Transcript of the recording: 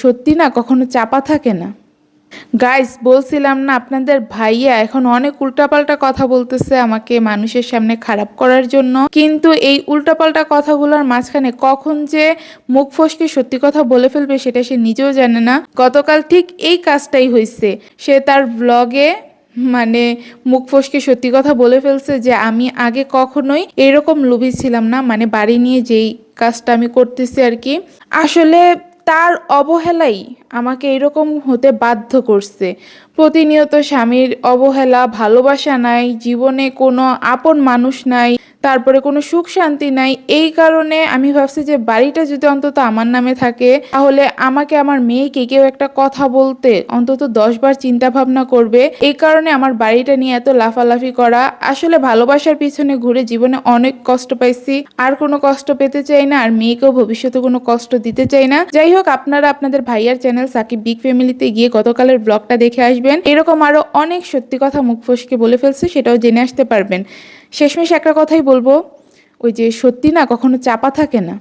সত্যি না কখনো চাপা থাকে না। গাইস, বলছিলাম না আপনাদের ভাইয়া এখন অনেক উল্টাপাল্টা কথা বলতেছে আমাকে মানুষের সামনে খারাপ করার জন্য, কিন্তু এই উল্টাপাল্টা কথাগুলোর মাঝখানে কখন যে মুখ ফসকে সত্যি কথা বলে ফেলবে সেটা সে নিজেও জানে না। গতকাল ঠিক এই কাজটাই হয়েছে। সে তার ব্লগে মানে মুখ ফসকে সত্যি কথা বলে ফেলছে যে আমি আগে কখনোই এরকম লোভী ছিলাম না, মানে বাড়ি নিয়ে যেই কাজটা আমি করতেছি আর কি। আসলে তার অবহেলাই আমাকে এরকম হতে বাধ্য করছে। প্রতিনিয়ত স্বামীর অবহেলা, ভালোবাসা নাই, জীবনে কোনো আপন মানুষ নাই, তারপরে কোনো সুখ শান্তি নাই। এই কারণে আমি ভাবছি যে বাড়িটা যদি অন্তত আমার নামে থাকে তাহলে আমাকে আমার মেয়েকে কেউ একটা কথা বলতে অন্তত 10 বার চিন্তা ভাবনা করবে। এই কারণে আমার বাড়িটা নিয়ে এত লাফালাফি করা। আসলে ভালোবাসার পিছনে ঘুরে জীবনে অনেক কষ্ট পাইছি, আর কোনো কষ্ট পেতে চাই না, আর মেয়েকেও ভবিষ্যতে কোনো কষ্ট দিতে চাই না। যাই হোক, আপনারা আপনাদের ভাইয়ার চ্যানেল সাকিব বিগ ফ্যামিলিতে গিয়ে গতকালের ব্লগটা দেখে আসবেন। এরকম আরো অনেক সত্যি কথা মুখ ফসকে বলে ফেলছে, সেটাও জেনে আসতে পারবেন। শেষমেশ একটা কথাই বলবো, ওই যে সত্যি না কখনো চাপা থাকে না।